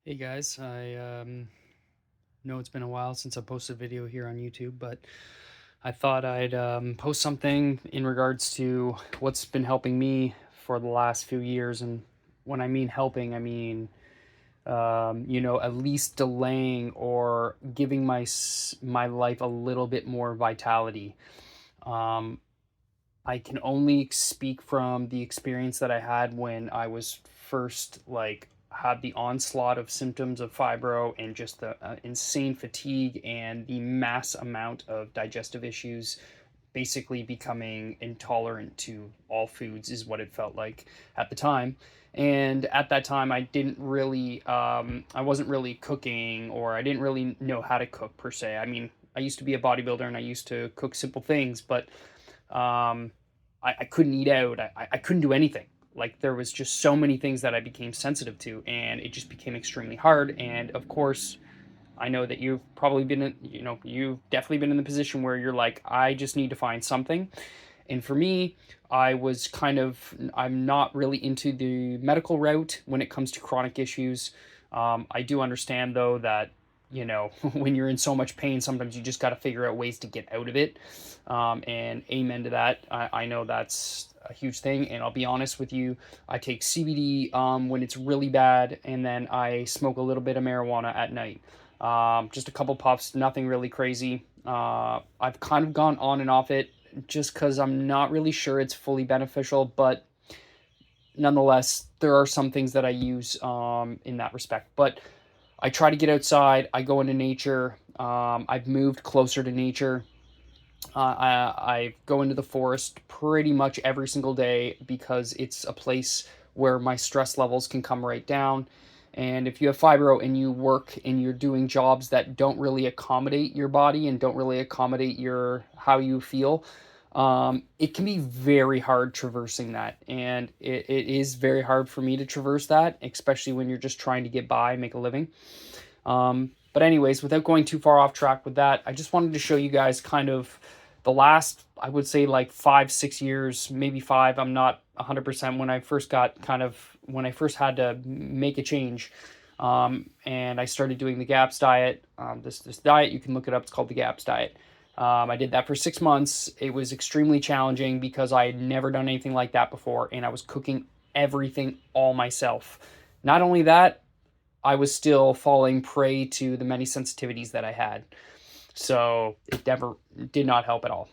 Hey guys, I know it's been a while since I posted a video here on YouTube, but I thought I'd post something in regards to what's been helping me for the last few years. And when I mean helping, I mean, at least delaying or giving my life a little bit more vitality. Um, I can only speak from the experience that I had when I was first had the onslaught of symptoms of fibro and just the insane fatigue and the mass amount of digestive issues, basically becoming intolerant to all foods is what it felt like at the time. And at that time, I wasn't really cooking, or I didn't really know how to cook per se. I mean, I used to be a bodybuilder and I used to cook simple things, but um, I couldn't eat out. I couldn't do anything. Like, there was just so many things that I became sensitive to, and it just became extremely hard. And of course, I know that you've probably been in, you've definitely been in the position where you're like, I just need to find something. And for me, I'm not really into the medical route when it comes to chronic issues. I do understand, though, that, when you're in so much pain, sometimes you just got to figure out ways to get out of it. And amen to that. I know that's a huge thing. And I'll be honest with you, I take CBD when it's really bad, and then I smoke a little bit of marijuana at night. Just a couple puffs, nothing really crazy. I've kind of gone on and off it just because I'm not really sure it's fully beneficial, but nonetheless, there are some things that I use in that respect. But I try to get outside. I go into nature. I've moved closer to nature. I go into the forest pretty much every single day because it's a place where my stress levels can come right down. And if you have fibro and you work and you're doing jobs that don't really accommodate your body and don't really accommodate your how you feel, it can be very hard traversing that. And it is very hard for me to traverse that, especially when you're just trying to get by, make a living. But anyways, without going too far off track with that, I just wanted to show you guys kind of the last, I would say, like 5, 6 years, maybe five. I'm not 100% when I first had to make a change. And I started doing the GAPS diet. This diet, you can look it up. It's called the GAPS diet. I did that for 6 months. It was extremely challenging because I had never done anything like that before, and I was cooking everything all myself. Not only that, I was still falling prey to the many sensitivities that I had. So it never did not help at all.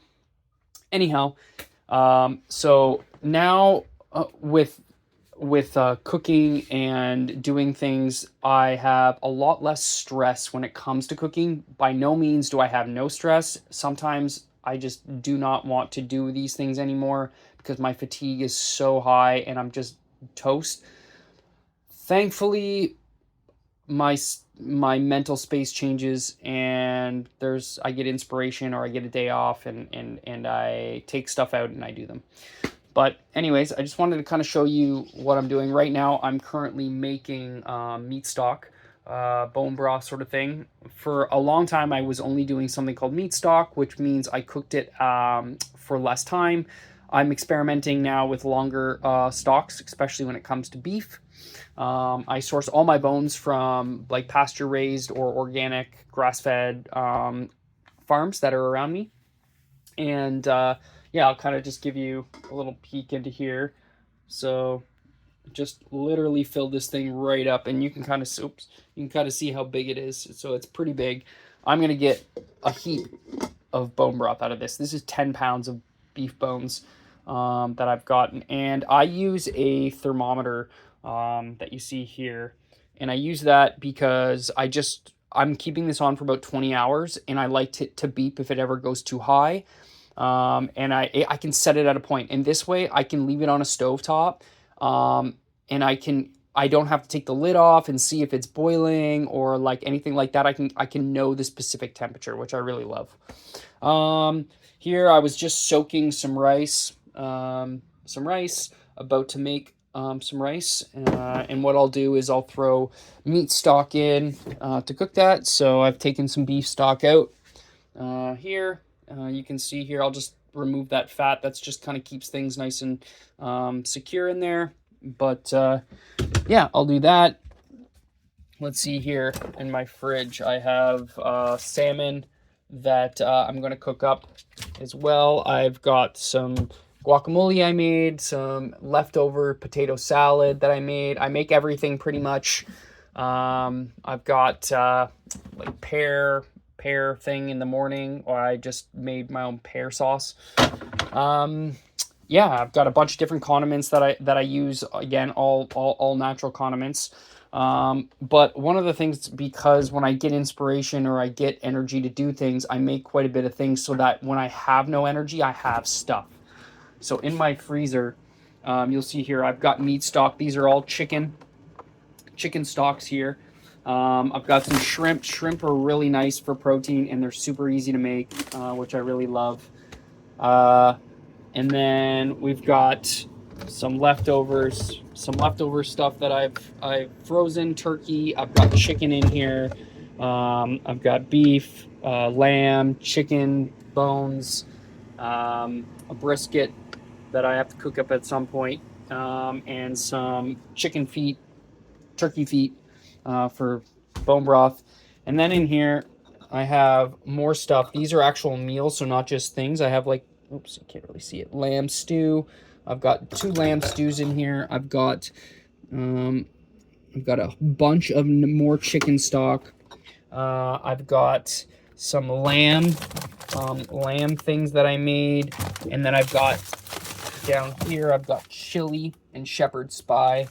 Anyhow, so now with cooking and doing things, I have a lot less stress when it comes to cooking. By no means do I have no stress. Sometimes I just do not want to do these things anymore because my fatigue is so high and I'm just toast. Thankfully, my mental space changes, and I get inspiration, or I get a day off, and I take stuff out and I do them. But anyways, I just wanted to kind of show you what I'm doing right now. I'm currently making meat stock, bone broth sort of thing. For a long time, I was only doing something called meat stock, which means I cooked it for less time. I'm experimenting now with longer stocks, especially when it comes to beef. I source all my bones from like pasture raised or organic grass fed farms that are around me. And yeah, I'll kind of just give you a little peek into here. So just literally fill this thing right up, and you can kind of see how big it is. So it's pretty big. I'm gonna get a heap of bone broth out of this. This is 10 pounds of beef bones that I've gotten, and I use a thermometer that you see here, and I use that because I'm keeping this on for about 20 hours, and I like to beep if it ever goes too high. And I can set it at a point, and this way I can leave it on a stovetop, and I don't have to take the lid off and see if it's boiling or like anything like that. I can know the specific temperature, which I really love. Here I was just soaking some rice, about to make some rice, and what I'll do is I'll throw meat stock in to cook that. So I've taken some beef stock out here. You can see here, I'll just remove that fat. That's just kind of keeps things nice and secure in there. But yeah, I'll do that. let's see here in my fridge. I have salmon that I'm going to cook up as well. I've got some guacamole I made, some leftover potato salad that I made. I make everything pretty much. I've got like pear thing in the morning, or I just made my own pear sauce. Um, yeah, I've got a bunch of different condiments that I use. Again, all natural condiments. But one of the things, because when I get inspiration or I get energy to do things, I make quite a bit of things so that when I have no energy, I have stuff. So in my freezer, you'll see here I've got meat stock. These are all chicken stocks here. I've got some shrimp. Shrimp are really nice for protein, and they're super easy to make, which I really love. And then we've got some leftovers, some leftover stuff that I've frozen. Turkey. I've got chicken in here. I've got beef, lamb, chicken bones, a brisket that I have to cook up at some point, and some chicken feet, turkey feet, for bone broth. And then in here, I have more stuff. These are actual meals, so not just things. I have like, oops, I can't really see it. Lamb stew. I've got 2 lamb stews in here. Um, I've got a bunch of more chicken stock. I've got some lamb things that I made, and then I've got down here. I've got chili and shepherd's pie,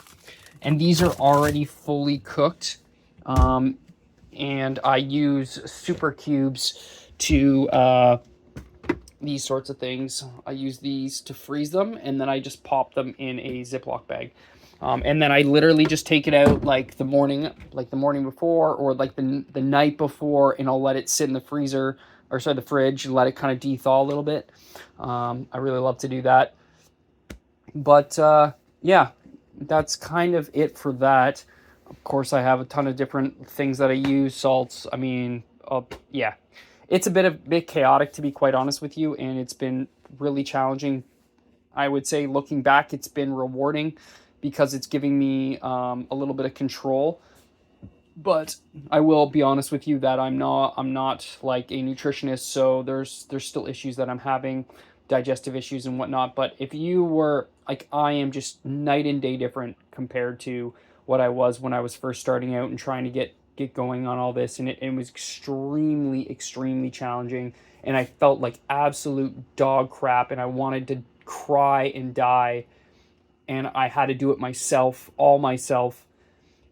and these are already fully cooked. And I use super cubes to these sorts of things. I use these to freeze them, and then I just pop them in a Ziploc bag. And then I literally just take it out like the morning before, or like the night before, and I'll let it sit in the freezer, or sorry, the fridge, and let it kind of de-thaw a little bit. I really love to do that. But yeah, that's kind of it for that. Of course, I have a ton of different things that I use, salts. I mean, yeah, it's a bit chaotic, to be quite honest with you, and it's been really challenging. I would say, looking back, it's been rewarding because it's giving me a little bit of control. But I will be honest with you that I'm not like a nutritionist, so there's still issues that I'm having, digestive issues and whatnot. But if you were like I am, just night and day different compared to what I was when I was first starting out and trying to get going on all this, and it was extremely challenging, and I felt like absolute dog crap, and I wanted to cry and die, and I had to do it myself, all myself,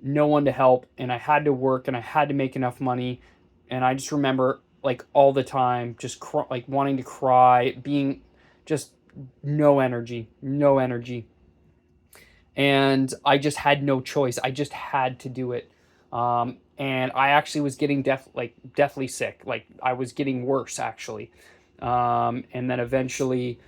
no one to help, and I had to work, and I had to make enough money. And I just remember like all the time just like wanting to cry, being just no energy, and I just had no choice. I just had to do it. And I actually was getting deathly sick. Like, I was getting worse, actually. And then eventually,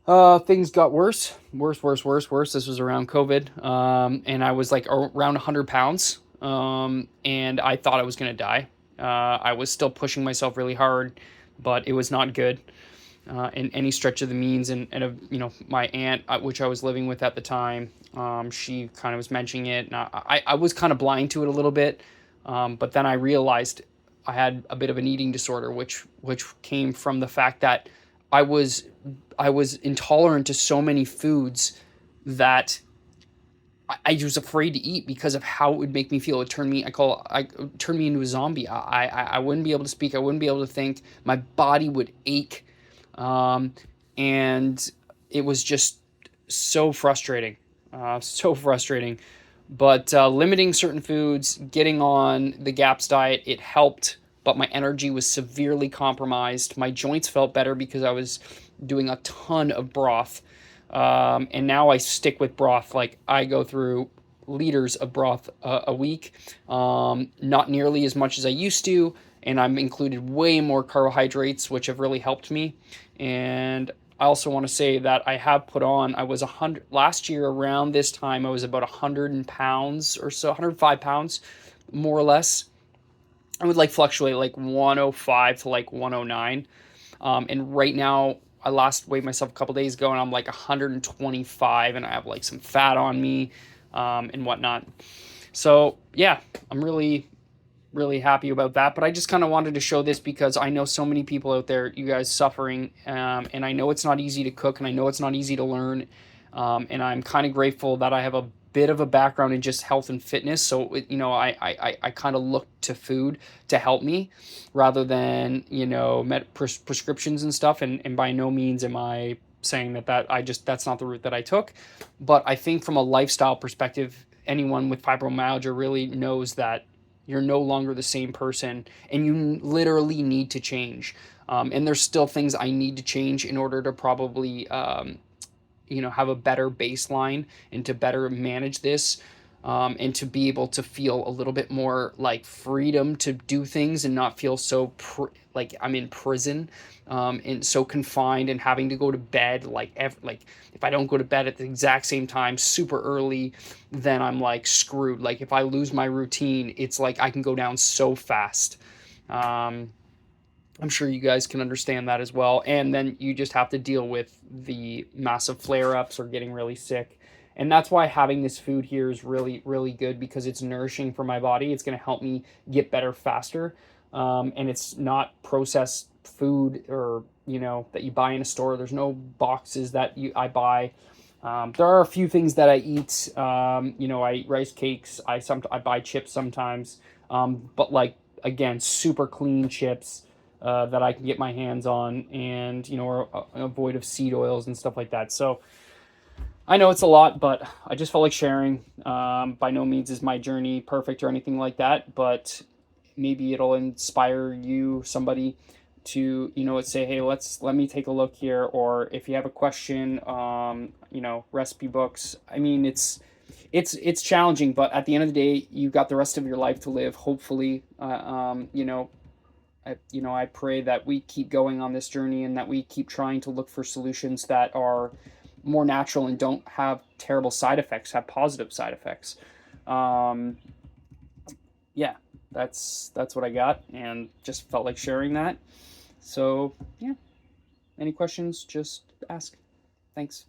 things got worse. This was around COVID. And I was like around 100 pounds. And I thought I was going to die. I was still pushing myself really hard, but it was not good. In any stretch of the means. And my aunt, which I was living with at the time, she kind of was mentioning it, and I was kind of blind to it a little bit, but then I realized I had a bit of an eating disorder, which came from the fact that I was intolerant to so many foods that I was afraid to eat because of how it would make me feel. It turned me, turned me into a zombie. I wouldn't be able to speak. I wouldn't be able to think. My body would ache. And it was just so frustrating, But limiting certain foods, getting on the GAPS diet, it helped, but my energy was severely compromised. My joints felt better because I was doing a ton of broth. And now I stick with broth. Like, I go through liters of broth a week, not nearly as much as I used to, and I'm included way more carbohydrates, which have really helped me. And I also want to say that I have put on, I was 100 last year around this time. I was about 100 pounds or so, 105 pounds, more or less. I would like fluctuate like 105 to like 109. And right now, I last weighed myself a couple days ago, and I'm like 125, and I have like some fat on me, and whatnot. So yeah, I'm really happy about that. But I just kind of wanted to show this because I know so many people out there, you guys suffering, and I know it's not easy to cook, and I know it's not easy to learn, and I'm kind of grateful that I have a bit of a background in just health and fitness. So I kind of look to food to help me rather than prescriptions and stuff. And by no means am I saying that that's not the route that I took, but I think from a lifestyle perspective, anyone with fibromyalgia really knows that you're no longer the same person, and you literally need to change. And there's still things I need to change in order to probably have a better baseline and to better manage this, and to be able to feel a little bit more like freedom to do things and not feel so like I'm in prison, and so confined and having to go to bed like if I don't go to bed at the exact same time super early, then I'm like screwed. Like if I lose my routine, it's like I can go down so fast. um, I'm sure you guys can understand that as well. And then you just have to deal with the massive flare ups or getting really sick. And that's why having this food here is really, really good because it's nourishing for my body. It's going to help me get better faster. And it's not processed food or, that you buy in a store. There's no boxes that I buy. There are a few things that I eat. I eat rice cakes. I buy chips sometimes. But like, again, super clean chips that I can get my hands on, and or avoid of seed oils and stuff like that. So I know it's a lot, but I just felt like sharing. By no means is my journey perfect or anything like that, but maybe it'll inspire somebody to say, hey, let me take a look here. Or if you have a question, recipe books. I mean, it's challenging, but at the end of the day, you've got the rest of your life to live. Hopefully, I pray that we keep going on this journey and that we keep trying to look for solutions that are more natural and don't have terrible side effects, have positive side effects. Um, yeah, that's what I got, and just felt like sharing that. So yeah, any questions? Just ask. Thanks.